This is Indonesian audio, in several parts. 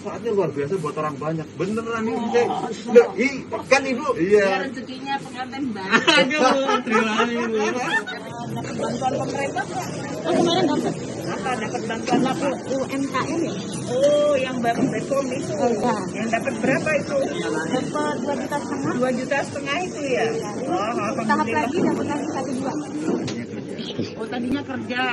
manfaatnya luar biasa buat orang banyak. Beneran ini. Kan Ibu? Iya. Ya rezekinya pengantin banyak. Aduh, terima kasih. Dapat bantuan pemerintah nggak? Oh kemarin dapat. Apa? Dapat bantuan apa? UMKM ya? Oh, yang Bapak Bekom itu. Iya. Yang dapat berapa itu? Dapat 2,5 juta. 2,5 juta itu ya? Oh, Tahap alhamdulillah. lagi dapat lagi 1,2. Oh, tadinya kerja.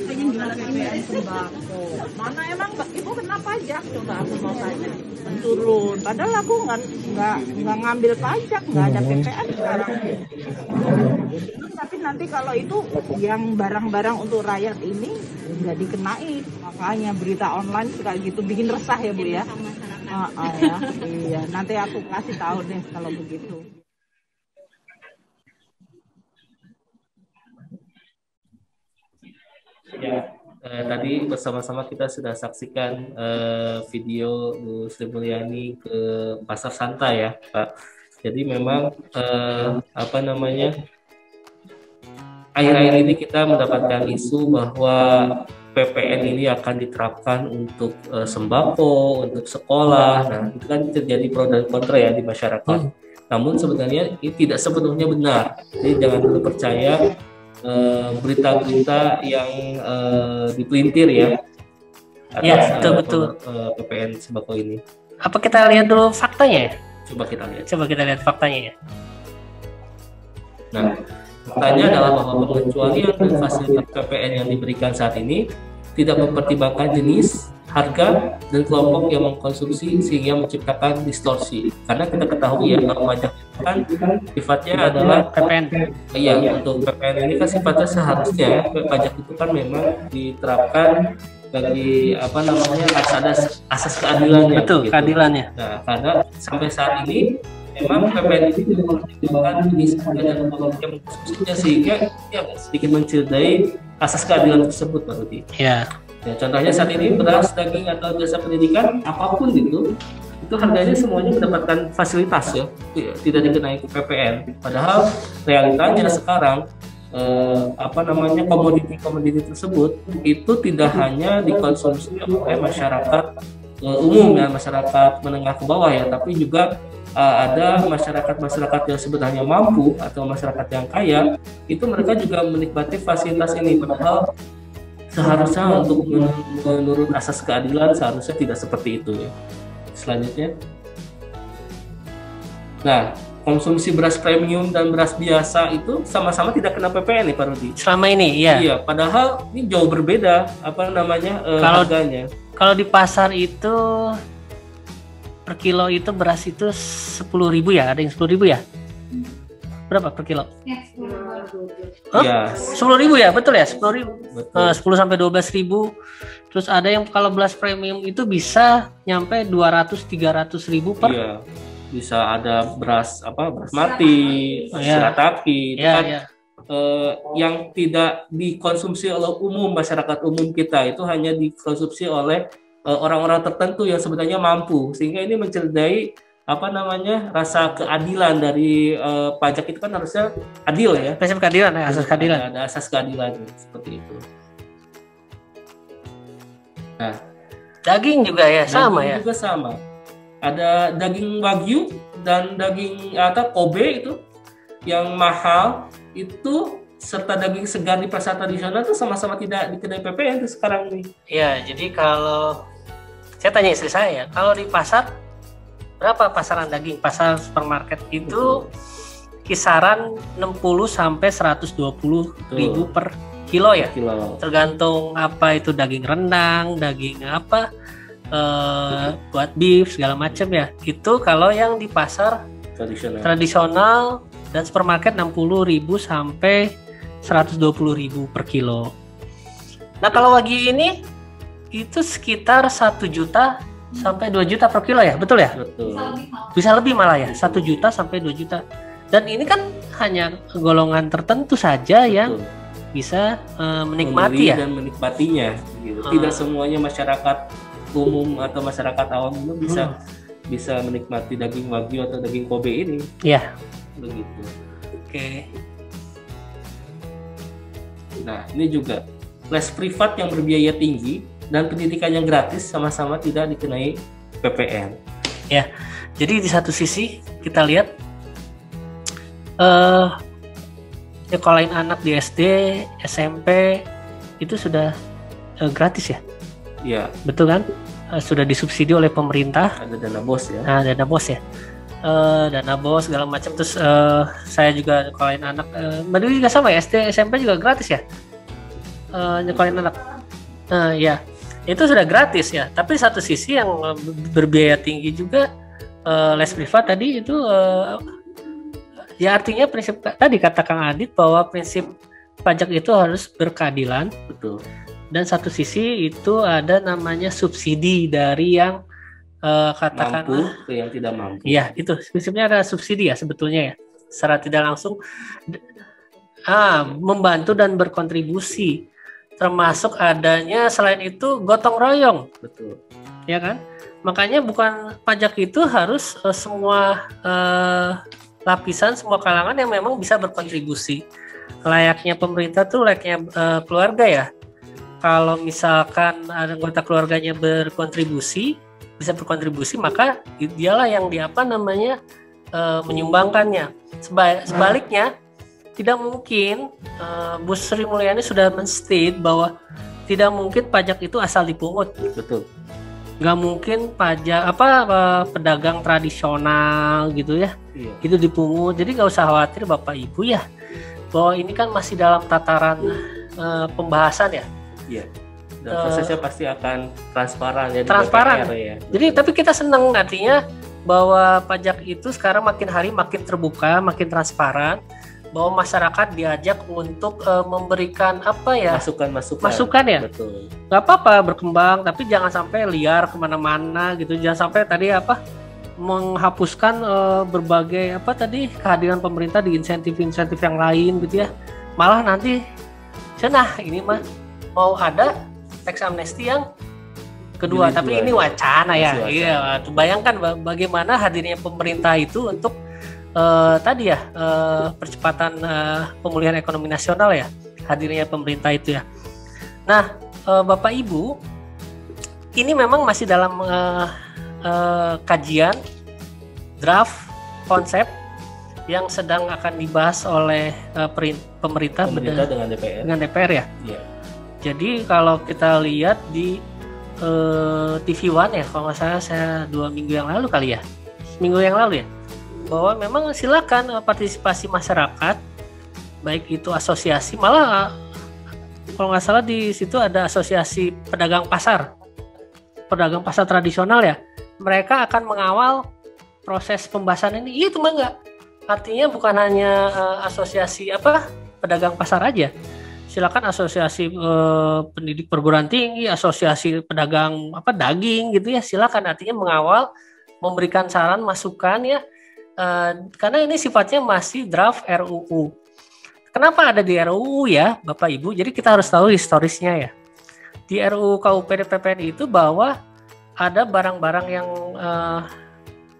Pengen jualan PPN sembako. Mana emang Ibu kena pajak? Coba aku mau tanya. Turun. Padahal aku nggak ngambil pajak, nggak ada PPN sekarang. Tapi nanti kalau itu yang barang-barang untuk rakyat ini nggak dikenain. Makanya berita online suka gitu bikin resah ya Bu ya. Ya. Iya. Nanti aku kasih tahu deh kalau begitu. Ya, tadi bersama-sama kita sudah saksikan video Bu Sri Mulyani ke Pasar Santa ya, Pak. Jadi memang apa namanya, akhir-akhir ini kita mendapatkan isu bahwa PPN ini akan diterapkan untuk sembako, untuk sekolah. Nah, itu kan terjadi pro dan kontra ya di masyarakat. Namun sebenarnya ini tidak sepenuhnya benar. Jadi jangan dulu percaya berita-berita yang dipelintir ya atas betul. PPN sembako ini. Apa kita lihat dulu faktanya ya? Coba kita lihat. Coba kita lihat faktanya ya. Nah, faktanya adalah bahwa pengecualian dan fasilitas PPN yang diberikan saat ini tidak mempertimbangkan jenis, harga, dan kelompok yang mengkonsumsi sehingga menciptakan distorsi. Karena kita ketahui ya, kalau pajak itu kan sifatnya adalah PPN. Iya, untuk PPN ini kan sifatnya seharusnya pajak itu kan memang diterapkan bagi apa namanya ada asas keadilannya. Betul, gitu. keadilannya. Nah, karena sampai saat ini memang PPN itu tidak mempertimbangkan jenis harga dan kelompok yang mengkonsumsinya sehingga ya sedikit mencederai asas keadilan tersebut, Pak Rudi. Ya. Ya, contohnya saat ini beras, daging atau jasa pendidikan apapun itu harganya semuanya mendapatkan fasilitas ya, tidak dikenai ke PPN. Padahal realitanya sekarang apa namanya komoditi tersebut itu tidak hanya dikonsumsi oleh masyarakat umum ya, masyarakat menengah ke bawah ya, tapi juga ada masyarakat yang sebenarnya mampu atau masyarakat yang kaya itu mereka juga menikmati fasilitas ini. Padahal seharusnya untuk menurut asas keadilan seharusnya tidak seperti itu ya. Selanjutnya, nah konsumsi beras premium dan beras biasa itu sama-sama tidak kena PPN nih Pak Rudi. Selama ini, iya. Iya, padahal ini jauh berbeda apa namanya harganya. Kalau di pasar itu per kilo itu beras itu 10.000 ya, ada yang 10.000 ya? Berapa per kilo? Ya, 10.000. Iya. 10.000 ya, betul ya? 10.000. Betul. 10 sampai 12.000. Terus ada yang kalau beras premium itu bisa nyampe 200-300.000 per. Iya. Bisa ada beras mati, shirataki, itu kan yang tidak dikonsumsi oleh masyarakat umum kita, itu hanya dikonsumsi oleh orang-orang tertentu yang sebenarnya mampu, sehingga ini mencederai apa namanya rasa keadilan dari pajak itu kan harusnya adil ya. Prinsip keadilan ya, asas keadilan. Ada asas keadilan seperti itu. Nah, daging juga ya sama ya. Juga sama. Ada daging wagyu dan daging atau Kobe itu yang mahal itu, serta daging segar di pasar tradisional itu sama-sama tidak dikenai PPN itu sekarang nih. Iya, jadi kalau saya tanya istri saya, kalau di pasar berapa pasaran daging? Pasar supermarket itu kisaran 60 sampai 120.000 per kilo ya. Tergantung apa itu daging rendang, daging apa buat beef segala macam ya. Itu kalau yang di pasar tradisional dan supermarket 60.000 sampai 120.000 per kilo. Nah kalau wagyu ini itu sekitar 1 juta sampai 2 juta per kilo ya, betul ya? Betul. Bisa lebih malah ya, 1 juta sampai 2 juta. Dan ini kan hanya golongan tertentu saja yang bisa menikmati ya. Dan menikmatinya gitu. Tidak semuanya masyarakat umum atau masyarakat awam itu bisa menikmati daging wagyu atau daging Kobe ini. Iya. Begitu. Oke. Nah, ini juga les privat yang berbiaya tinggi dan pendidikan yang gratis sama-sama tidak dikenai PPN. Ya, jadi di satu sisi kita lihat nyekolahin anak di SD, SMP itu sudah gratis ya, Iya, betul kan? Sudah disubsidi oleh pemerintah. ada dana BOS ya. Nah, dana BOS ya, dana BOS segala macam. Terus saya juga nyekolahin anak, Mbak Dewi juga sama ya, SD, SMP juga gratis ya, nyekolahin anak. Ya, itu sudah gratis ya. Tapi satu sisi yang berbiaya tinggi juga, les privat tadi itu, ya artinya prinsip tadi kata Kang Adit bahwa prinsip pajak itu harus berkeadilan. Betul. Dan satu sisi itu ada namanya subsidi dari yang katakan Mampu ke yang tidak mampu. iya, itu prinsipnya ada subsidi ya sebetulnya ya, secara tidak langsung membantu dan berkontribusi, termasuk adanya selain itu gotong royong, Betul. ya kan? Makanya bukan pajak itu harus semua lapisan, semua kalangan yang memang bisa berkontribusi. Layaknya pemerintah tuh layaknya keluarga ya. Kalau misalkan ada anggota keluarganya bisa berkontribusi, maka dialah yang menyumbangkannya. Sebaliknya, tidak mungkin, Bu Sri Mulyani sudah men-state bahwa tidak mungkin pajak itu asal dipungut. Betul. Nggak mungkin pajak pedagang tradisional gitu ya, Iya. itu dipungut. Jadi nggak usah khawatir Bapak Ibu ya, bahwa ini kan masih dalam tataran pembahasan ya. Iya. Dan prosesnya pasti akan transparan ya. di Transparan. DPR ya. Jadi tapi kita senang artinya bahwa pajak itu sekarang makin hari makin terbuka, makin transparan, bahwa masyarakat diajak untuk memberikan masukan ya. Betul. Nggak apa-apa berkembang, tapi jangan sampai liar kemana-mana gitu. Jangan sampai tadi menghapuskan berbagai kehadiran pemerintah di insentif-insentif yang lain gitu ya. Malah nanti ini mah mau ada tax amnesty yang kedua, Jilid tapi dua ini ya. wacana ya. Masih wacana. Iya, bayangkan bagaimana hadirnya pemerintah itu untuk percepatan pemulihan ekonomi nasional ya, hadirnya pemerintah itu ya. Nah, Bapak Ibu, ini memang masih dalam kajian draft konsep yang sedang akan dibahas oleh pemerintah dengan DPR. ya. Iya. Jadi kalau kita lihat di TV One ya, kalau nggak salah saya 2 minggu yang lalu kali ya, minggu yang lalu ya, bahwa memang silakan partisipasi masyarakat, baik itu asosiasi, malah kalau nggak salah di situ ada asosiasi pedagang pasar tradisional ya, mereka akan mengawal proses pembahasan ini. Itu mah nggak, artinya bukan hanya asosiasi pedagang pasar aja. Silakan asosiasi pendidik perguruan tinggi, asosiasi pedagang daging gitu ya, silakan, artinya mengawal, memberikan saran, masukan ya, karena ini sifatnya masih draft RUU. Kenapa ada di RUU ya Bapak Ibu? Jadi kita harus tahu historisnya ya. Di RUU KUPD PPN itu bahwa ada barang-barang yang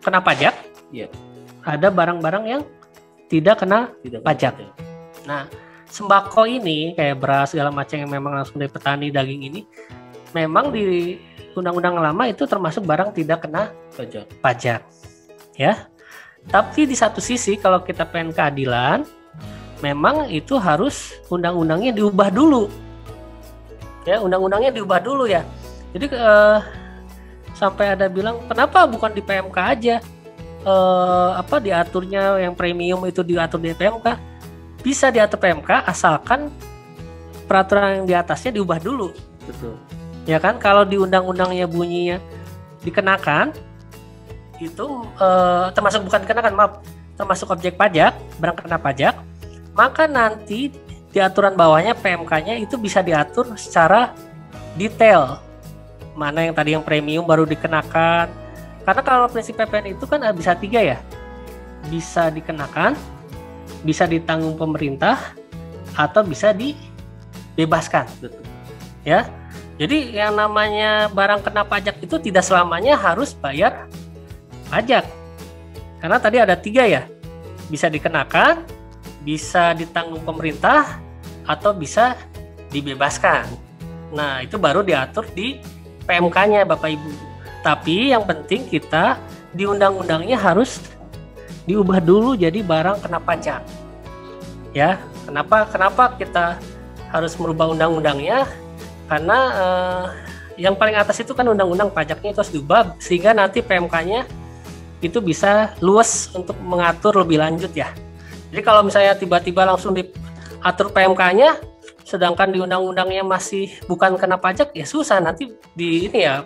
kena pajak, Iya. ada barang-barang yang tidak kena Tidak pajak. ada. Nah, sembako ini kayak beras segala macam yang memang langsung dari petani, daging ini memang di undang-undang lama itu termasuk barang tidak kena pajak ya. Tapi di satu sisi kalau kita pengen keadilan, memang itu harus undang-undangnya diubah dulu ya, undang-undangnya diubah dulu ya. Jadi sampai ada bilang kenapa bukan di PMK aja, diaturnya yang premium itu diatur di PMK. Bisa diatur PMK asalkan peraturan yang di atasnya diubah dulu. Betul. Ya kan, kalau di undang-undangnya bunyinya dikenakan, itu termasuk objek pajak, barang kena pajak, maka nanti di aturan bawahnya PMK-nya itu bisa diatur secara detail. Mana yang tadi yang premium baru dikenakan. Karena kalau prinsip PPN itu kan bisa 3 ya. Bisa dikenakan, bisa ditanggung pemerintah, atau bisa dibebaskan. Betul. Ya. Jadi yang namanya barang kena pajak itu tidak selamanya harus bayar pajak. Karena tadi ada 3 ya. Bisa dikenakan, bisa ditanggung pemerintah, atau bisa dibebaskan. Nah, itu baru diatur di PMK-nya Bapak Ibu. Tapi yang penting kita di undang-undangnya harus diubah dulu jadi barang kena pajak. Ya, kenapa kita harus merubah undang-undangnya? Karena yang paling atas itu kan undang-undang pajaknya itu harus diubah sehingga nanti PMK-nya itu bisa luas untuk mengatur lebih lanjut ya. Jadi kalau misalnya tiba-tiba langsung diatur PMK-nya, sedangkan di undang-undangnya masih bukan kena pajak, ya susah nanti di ini ya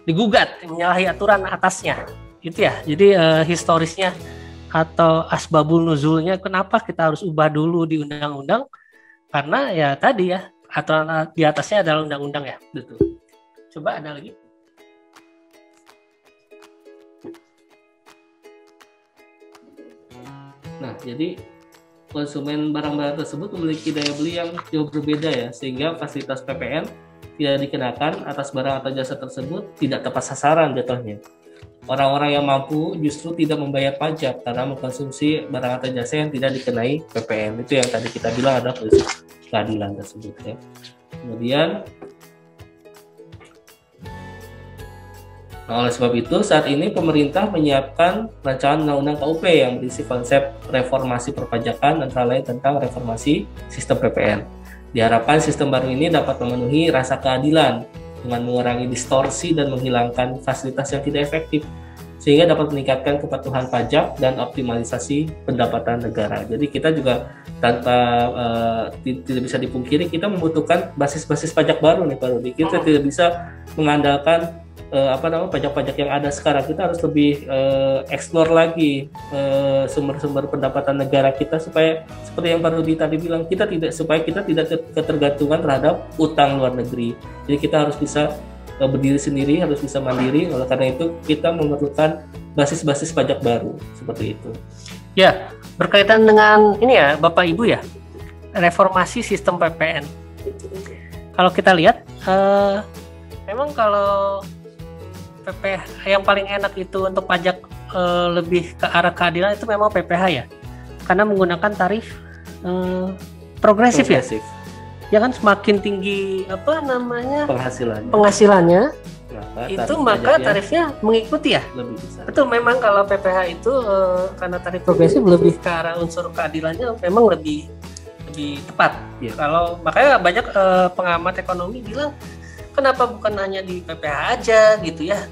digugat menyalahi aturan atasnya, gitu ya. Jadi historisnya atau asbabul nuzulnya kenapa kita harus ubah dulu di undang-undang? Karena ya tadi ya aturan di atasnya adalah undang-undang ya. Betul. Coba ada lagi. Nah, jadi konsumen barang-barang tersebut memiliki daya beli yang jauh berbeda ya, sehingga fasilitas PPN tidak dikenakan atas barang atau jasa tersebut tidak tepat sasaran jatuhnya. Orang-orang yang mampu justru tidak membayar pajak karena mengkonsumsi barang atau jasa yang tidak dikenai PPN. Itu yang tadi kita bilang ada prinsip keadilan tersebut ya. Kemudian oleh sebab itu, saat ini pemerintah menyiapkan rancangan undang-undang KUP yang berisi konsep reformasi perpajakan antara lain tentang reformasi sistem PPN. Diharapkan sistem baru ini dapat memenuhi rasa keadilan dengan mengurangi distorsi dan menghilangkan fasilitas yang tidak efektif, sehingga dapat meningkatkan kepatuhan pajak dan optimalisasi pendapatan negara. Jadi kita juga tanpa tidak bisa dipungkiri kita membutuhkan basis-basis pajak baru nih Pak Rudi. Kita tidak bisa mengandalkan pajak-pajak yang ada sekarang. Kita harus lebih explore lagi sumber-sumber pendapatan negara kita supaya seperti yang Pak Rudi tadi bilang supaya kita tidak ketergantungan terhadap utang luar negeri. Jadi kita harus bisa berdiri sendiri, harus bisa mandiri. Oleh karena itu kita memerlukan basis-basis pajak baru seperti itu. Ya, berkaitan dengan ini ya Bapak Ibu ya, reformasi sistem PPN. Kalau kita lihat memang kalau PPH yang paling enak itu untuk pajak lebih ke arah keadilan itu memang PPH ya, karena menggunakan tarif progresif ya. Ya kan semakin tinggi penghasilannya itu maka tarifnya mengikuti ya. Lebih besar. Betul, memang kalau PPH itu karena tarif progresif lebih ke arah unsur keadilannya memang lebih tepat. Ya. Kalau makanya banyak pengamat ekonomi bilang kenapa bukan hanya di PPH aja gitu ya,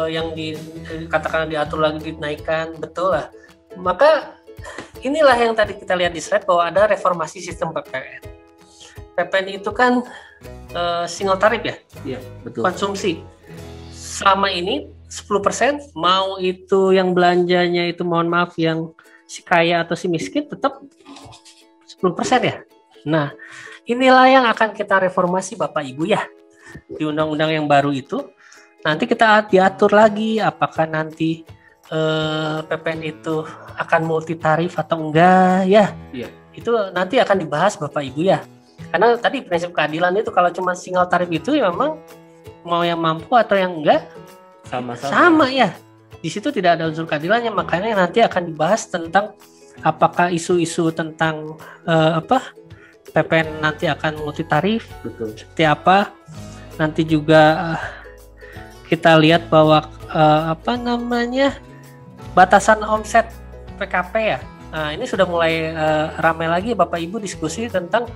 yang dikatakan diatur lagi dinaikkan, betul lah. Maka inilah yang tadi kita lihat di slide bahwa ada reformasi sistem PPN. PPN itu kan single tarif ya, Iya, betul. konsumsi. Selama ini 10%, mau itu yang belanjanya itu mohon maaf yang si kaya atau si miskin tetap 10% ya. Nah, inilah yang akan kita reformasi Bapak Ibu ya. Di undang-undang yang baru itu nanti kita diatur lagi apakah nanti PPN itu akan multi tarif atau enggak ya. Iya. Itu nanti akan dibahas Bapak Ibu ya. Karena tadi prinsip keadilan itu kalau cuma single tarif itu ya memang mau yang mampu atau yang enggak sama ya. Di situ tidak ada unsur keadilannya, makanya nanti akan dibahas tentang apakah isu-isu tentang PPN nanti akan multi tarif. Betul. Seperti apa? Nanti juga kita lihat bahwa batasan omset PKP ya. Nah, ini sudah mulai ramai lagi Bapak Ibu diskusi tentang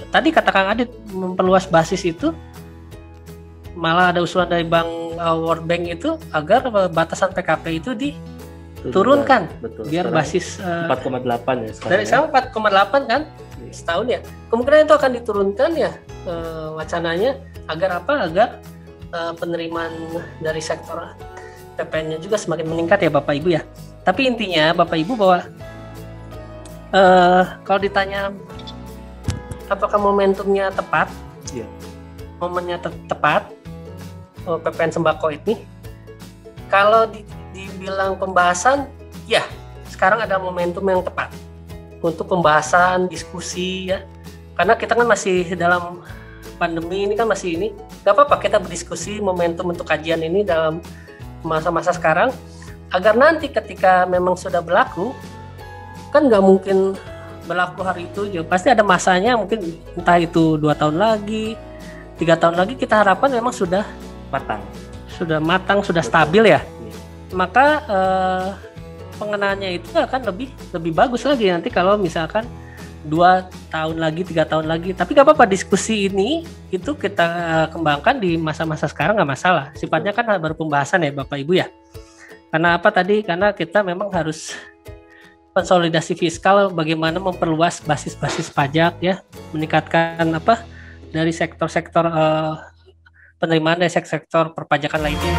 tadi kata Kang Adit memperluas basis itu, malah ada usulan dari World Bank itu agar batasan PKP itu diturunkan. Betul. Biar basis 4,8 ya sekarang. dari sekarang 4,8 kan setahun ya. Kemungkinan itu akan diturunkan ya wacananya agar penerimaan dari sektor PPN-nya juga semakin meningkat ya Bapak Ibu ya. Tapi intinya Bapak Ibu bahwa kalau ditanya apakah momentumnya tepat? Iya. Momennya tepat PPN sembako ini. Kalau dibilang pembahasan, ya sekarang ada momentum yang tepat untuk pembahasan, diskusi ya. Karena kita kan masih dalam pandemi ini kan masih ini. Gak apa-apa kita berdiskusi momentum untuk kajian ini dalam masa-masa sekarang agar nanti ketika memang sudah berlaku kan nggak mungkin berlaku hari itu ya, pasti ada masanya, mungkin entah itu 2 tahun lagi, 3 tahun lagi, kita harapkan memang sudah matang. Sudah matang, sudah stabil ya. Maka pengenaannya itu akan lebih bagus lagi nanti kalau misalkan 2 tahun lagi, 3 tahun lagi. Tapi nggak apa-apa, diskusi ini itu kita kembangkan di masa-masa sekarang nggak masalah. Sifatnya kan baru pembahasan ya Bapak Ibu ya. Karena apa tadi? Karena kita memang harus konsolidasi fiskal, bagaimana memperluas basis-basis pajak ya, meningkatkan apa dari sektor-sektor penerimaan dari sektor perpajakan lainnya.